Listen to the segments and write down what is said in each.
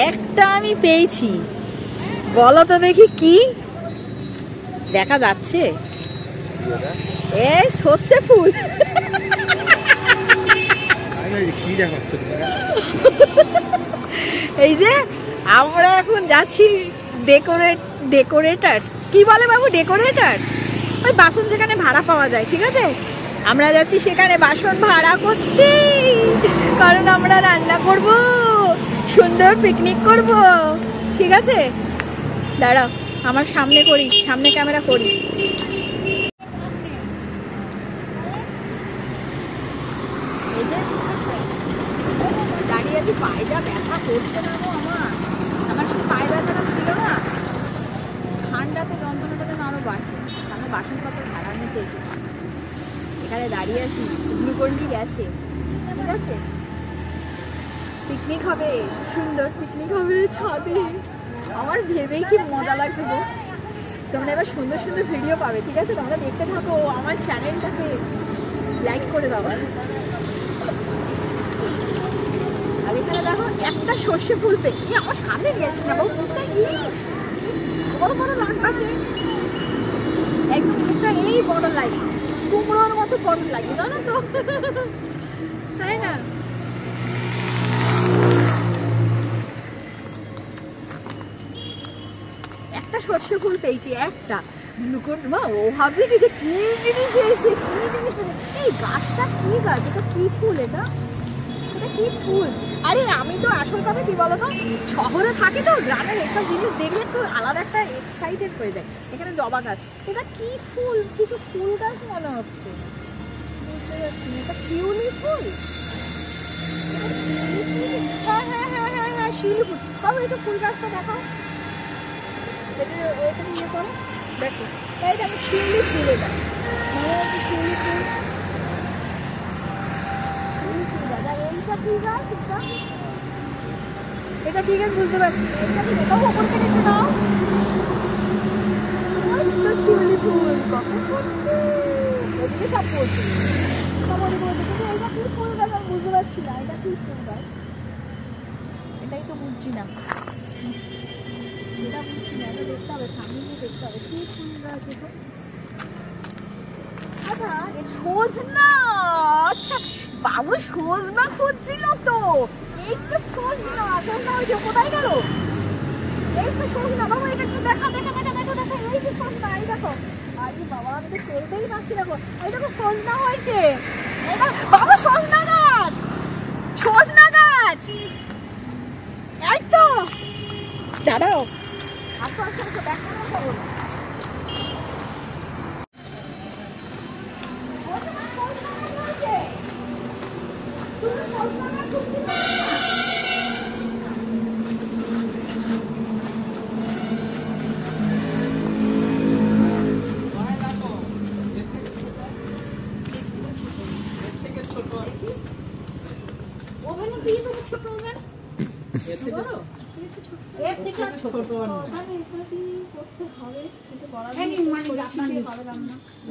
একটা আমি পেয়েছি, বলো তো দেখি কি দেখা যাচ্ছে? এই সর্ষে ফুল। এই যে আমরা এখন যাচ্ছি ডেকোরেটার্স, কি বলে বাবু, ডেকোরেটার্স, ওই বাসন যেখানে ভাড়া পাওয়া যায়, ঠিক আছে? আমরা যাচ্ছি সেখানে বাসন ভাড়া করতে, কারণ আমরা রান্না করব, সুন্দর পিকনিক করব, ঠিক আছে? দাঁড়াও আমার সামনে করি, সামনে ক্যামেরা করি। দাঁড়িয়ে আছি, পায়ে যা ব্যথা করছে না গো আমার সেই পায়ে ব্যথাটা ছিল না, ঠান্ডাতে যন্ত্রণাটা যেন আরো বাড়ছে। আমরা বাসনপত্র ভাড়া নিতে এসেছি, এখানে দাঁড়িয়ে আছি, গ্লুকন্ডি গেছে, ঠিক আছে? পিকনিক হবে, সুন্দর পিকনিক হবে ছাদে। আমার ভেবেই কি মজা লাগছে গো। তোমরা এবার সুন্দর সুন্দর ভিডিও পাবে, ঠিক আছে? তোমরা দেখতে থাকো, আমার চ্যানেলটাকে লাইক করে দাও। আর এখানে দেখো একটা সর্ষে ফুল পেয়ে আমার সামনে গেছে না বাবু, মুখটা কি বড় বড় লাগছে, একদম মুখটা এই বড় লাগে, কুমড়োর মতো বড় লাগে, জানো তো, তাই না? একটা সর্ষে ফুল পেয়েছি, একটা। ও ভাবছি কি যে কি জিনিস পেয়েছে, কি জিনিস পেয়েছে। এই গাছটা কি গাছ, এটা কি ফুল, এটা কি ফুল? আরে আমি তো আসল কথা কি বলতো, শহরে থাকি তো, গ্রামের একটা জিনিস দেখলে একটু আলাদা একটা এক্সাইটেড হয়ে যায়। এখানে জবা গাছ, এটা কি ফুল? কিছু ফুল গাছ মনে হচ্ছে, বুঝতে পারছি না, এটা শিউলি ফুল। হ্যাঁ হ্যাঁ হ্যাঁ হ্যাঁ হ্যাঁ শিউলি ফুল। বাবু এটা ফুল গাছটা দেখাও, এটা ইয়ে করো, দেখো, তাই দেখো শিউলি ফুল, এটা মনে হচ্ছে শিউলি ফুল। এটা ঠিক আছে, বুঝতে পারছি, এটা ওপর থেকে একটু দাও। শিউলি ফুল কত করছে, ওদিকে সব করছে, এটা কি ফুল গাছ আমি বুঝতে পারছি না, এটা কি ফুল গাছ, এটাই তো বুঝছি না, এটা বুঝছি না, এটা দেখতে হবে, সামনে গিয়ে দেখতে হবে কি ফুল গাছ এটা। আচ্ছা সজনা, আচ্ছা বাবু সজনা খুঁজছিল তো, এই তো সজনা, সজনা ওই যে কোথায় গেল, এই তো সজনা বাবু, এটা একটু দেখা দেখা দেখা দেখা দেখা, এই যে সজনা, এই দেখো। আরে বাবা আমি তো চলতেই পারছি, দেখো এই দেখো সজনা হয়েছে, বাবা সজনা গাছ, সজনা গাছ, এই তো দাঁড়াও, আসো আসো আসো, দেখা না করো।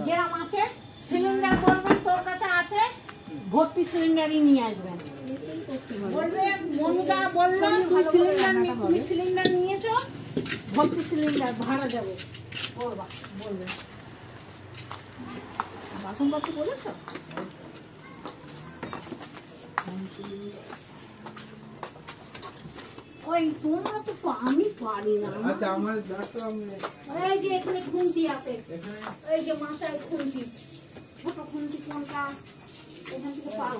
যেরকম আছে সিলিন্ডার বলবেন, তোর কাছে আছে, ভর্তি সিলিন্ডারই নিয়ে আসবেন। বলবে মনুদা বললো তুই সিলিন্ডার, তুমি সিলিন্ডার নিয়েছো, ভর্তি সিলিন্ডার ভাড়া যাবে, বলবে। বাসনপত্র বলেছ, ওই তোমরা তো আমি পারি না। আচ্ছা আমার এই যে এখানে খুন্তি আছে, এই যে মাথায় খুন্তি, ছোট খুন্তি কোনটা, এখান থেকে পাও।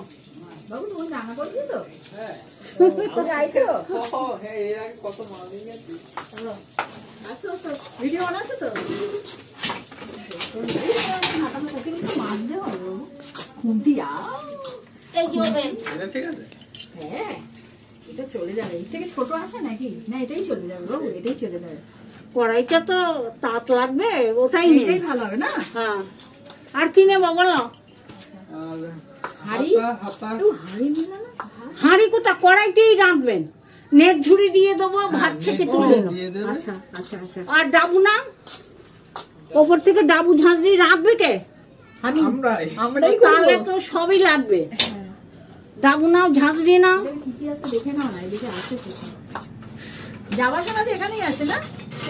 বাবু তুমি রান্না করছি তো? হ্যাঁ আইছো, হ্যাঁ এর আগে কত মাছ নিয়ে গেছি, আচ্ছা তো ভিডিও বানাচ্ছো তো, মাছ দেওয়া খুন্তি, এই যে ঠিক আছে, হ্যাঁ এটা চলে যাবে, এর থেকে ছোট আছে নাকি, না এটাই চলে যাবে বাবু, এটাই চলে যাবে। কড়াইটা তো তাপ লাগবে, ওটাই এটাই ভালো হবে না। হ্যাঁ আর কি নেবো বলো? হাঁড়ি কোথা, কড়াইতেই রাখবেন, নেট ঝুড়ি দিয়ে দেবো, ভাত ছেঁকে তুলে নেবো। আচ্ছা আচ্ছা আচ্ছা, আর ডাবু না, ওপর থেকে ডাবু ঝাঁঝ দিয়ে রাখবে কে? আমরাই, তাহলে তো সবই লাগবে। ডাবু নাও, ঝাঁঝরি নাও, দেখে নাও না, এদিকে আছে যাওয়ার আছে এখানেই আছে না?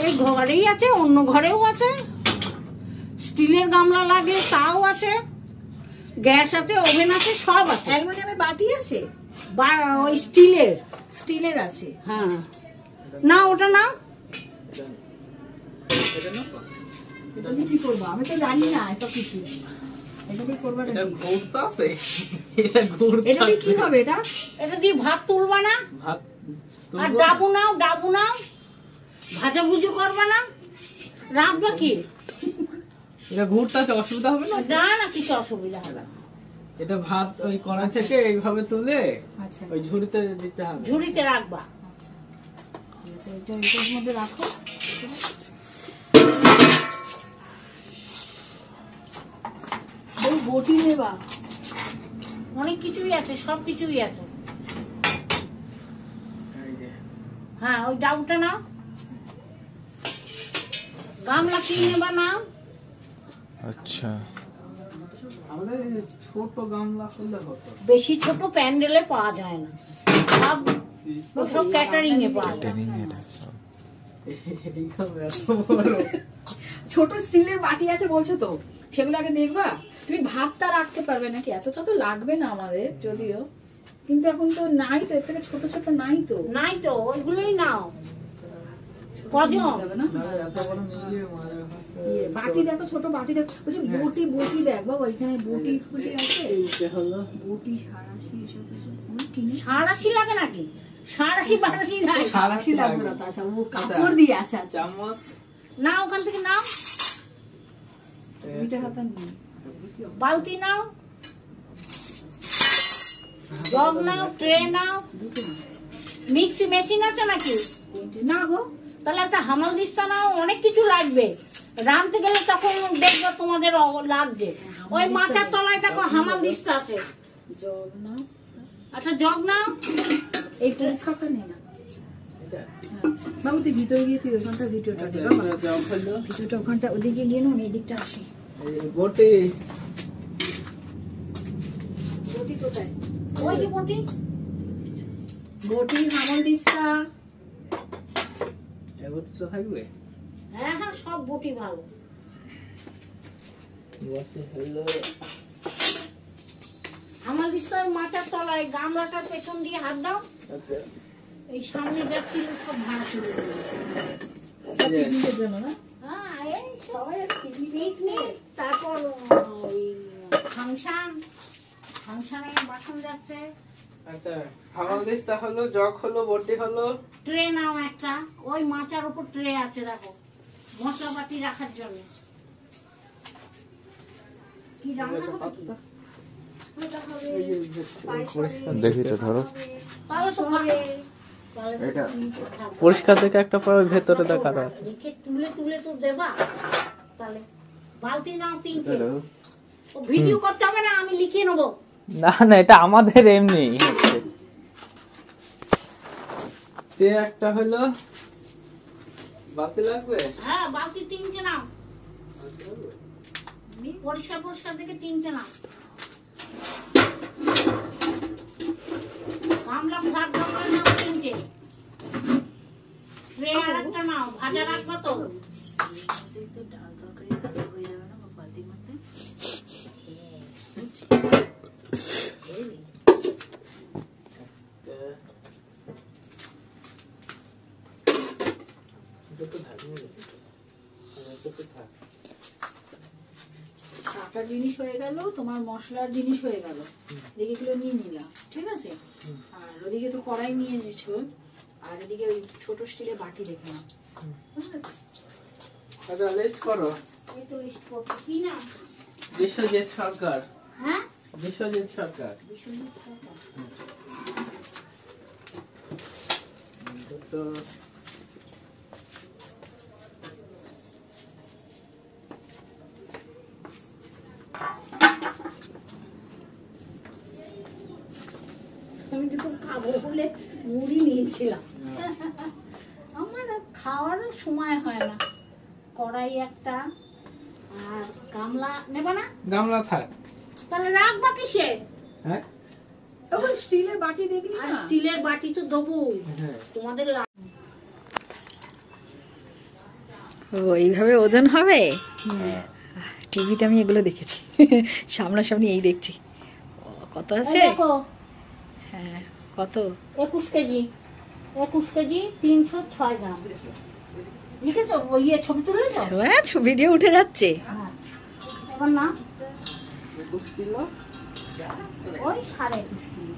এই ঘরেই আছে, অন্য ঘরেও আছে। স্টিলের গামলা লাগে তাও আছে, গ্যাস আছে, ওভেন আছে, সব আছে। অ্যালুমিনিয়ামের বাটি আছে, বা ওই স্টিলের স্টিলের আছে। হ্যাঁ না ওটা না, এটা দিয়ে কি করবো আমি তো জানি না এসব কিছু। এটা দিয়ে করবো, এটা দিয়ে কি হবে? এটা দিয়ে ভাত তুলবা না? আর ডাবু নাও, ডাবু নাও, ভাজা ভুজু করবা না, রাখবা কি? এটা ঘুরতে অসুবিধা হবে না? না না, কিছু অসুবিধা হবে না। এটা ভাত ওই কড়া থেকে এইভাবে তুলে আচ্ছা ওই ঝুড়িতে দিতে হবে। ঝুড়িতে রাখবা। আচ্ছা, এটা এটার মধ্যে রাখো। ওই বটি নেবা, অনেক কিছুই আছে, সব কিছুই আছে। হ্যাঁ ওই ডাউটা নাও, গামলা কি নেবা নাও। আচ্ছা, আমাদের ছোট গামলা হলে হতো। বেশি ছোট প্যান্ডেলে পাওয়া যায় না, সব ক্যাটারিং এ পাওয়া যায়। ছোট স্টিলের বাটি আছে বলছো তো, সেগুলো আগে দেখবা। তুমি ভাতটা রাখতে পারবে নাকি? এতটা তো লাগবে না আমাদের যদিও, কিন্তু এখন তো নাই তো, এর থেকে ছোট ছোট নাই তো। নাই তো, ওইগুলোই নাও। কজন যাবে না? এত বড় নিয়ে বাটি দেখো, ছোট বাটি দেখো, বলছি বটি, বটি দেখ বাবা, ওইখানে বটি ফুটি আছে। বটি সারাশি এসব অনেক কিনে। সাঁড়াশি লাগে নাকি? সাঁড়াশি বারাশি নাই, সারাশি লাগবে না তো। আচ্ছা ও কাপড় দিয়ে আছে। আচ্ছা চামচ না ওখান থেকে নাও। দুইটা হাতা নিয়ে বালতি নাও, জগ নাও, ট্রে নাও। মিক্সি মেশিন আছে নাকি? না গো, তাহলে একটা হামাল দিস্তা নাও, অনেক কিছু লাগবে। রাঁধতে গেলে তখন দেখবে তোমাদের লাগবে। ওই মাচার তলায় দেখো হামাল দিস্তা আছে, জগ না, একটা জগ নাও। এই পরিষ্কারটা নেই না বাবু, তুই ভিতরে গিয়ে তুই ওখানটা ভিডিওটা দে বাবা, ভিডিওটা ওখানটা ওদিকে গিয়ে নুন, এই দিকটা আসি। বটি বটি কোথায়? ওই যে বটি, বটি, হামল দিস্তা। এগুলো তো থাকবে। হ্যাঁ হ্যাঁ সব বটি ভালো। হামাল দিস্তা ওই মাচার তলায়, গামলাটার পেছন দিয়ে হাত দাও। আচ্ছা, এই সামনে যা ছিল সব ভাড়া তুলে দেবে। পিকনিকের জন্য না? হ্যাঁ এই সবাই আজ পিকনিক পিকনিক, তারপর ওই ফাংশনে বাসন যাচ্ছে। আচ্ছা, হামাল দিস্তা হলো, জগ হলো, বটি হলো। ট্রে নাও একটা, ওই মাচার উপর ট্রে আছে দেখো, মশলাপাতি রাখার জন্য। কি রান্না হবে কি? দেখি তো ধরো, তাহলে তো হবে। তাহলে তো এটা খাবো। পরিষ্কার থেকে একটা পরে ভেতরে দেখা যায়। রেখে তুলে তুলে তো দেবা। তাহলে বালতি নাও 3টে। ও ভিডিও করতে হবে না, আমি লিখিয়ে নেবো। না না, এটা আমাদের এমনি হচ্ছে। তে একটা হলো, বাতি লাগবে। হ্যাঁ বালতি 3টে নাও, পরিষ্কার পরিষ্কার থেকে 3টে নাও। গামলা ভাত গামলা নাও 3টে। ট্রে আর একটা নাও, ভাজা রাখবা তো। ডাল তরকারি ভাজা হয়ে যাবে না বালতির মধ্যে? কাটা জিনিস হয়ে গেল, তোমার মশলার জিনিস হয়ে গেল, এদিকে নিয়ে নিলাম, ঠিক আছে। আর ওদিকে তো কড়াই নিয়ে নিয়েছো, আর এদিকে ওই ছোট স্টিলের বাটি দেখে নাও। আচ্ছা, লিস্ট করো। এই তো লিস্ট করতে কি না? বিশ্বজিৎ সরকার। হ্যাঁ বিশ্বজিৎ সরকার। বিশ্বজিৎ সরকার। তো আমি দুটো খাবো বলে মুড়ি নিয়েছিলাম। আমার আর খাওয়ারও সময় হয় না। কড়াই একটা আর গামলা নেবা না? গামলা থাক। তাহলে রাখবা কিসে? হ্যাঁ, তখন স্টিলের বাটি দেখলি আর না? স্টিলের বাটি তো দেবো হ্যাঁ। তোমাদের। ও এইভাবে ওজন হবে? টিভিতে আমি এগুলো দেখেছি, সামনাসামনি এই দেখছি। ও, কত আছে? দেখো হ্যাঁ, কত? 21 কেজি 306 গ্রাম লিখেছো? ইয়ে ছবি তুলেছো? ভিডিও উঠে যাচ্ছে। হ্যাঁ, এবার না 21 কিলো। ওই 21.5 কিলো।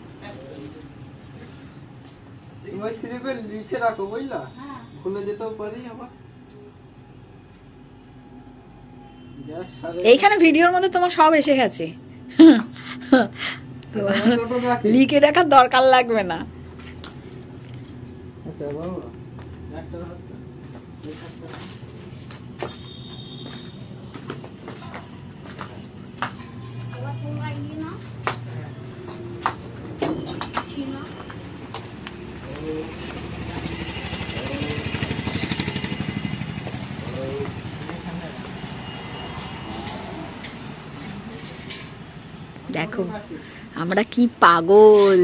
তোমার স্লিপে লিখে রাখো বুঝলা, হ্যাঁ ভুলে যেতেও পারি আবার। গ্যাস এইখানে ভিডিওর মধ্যে তোমার সব এসে গেছে, লিখে রাখার দরকার লাগবে না। আচ্ছা বাবা, একটা হাত এবার তোমরা ইয়ে না ছিল দেখো আমরা কি পাগল।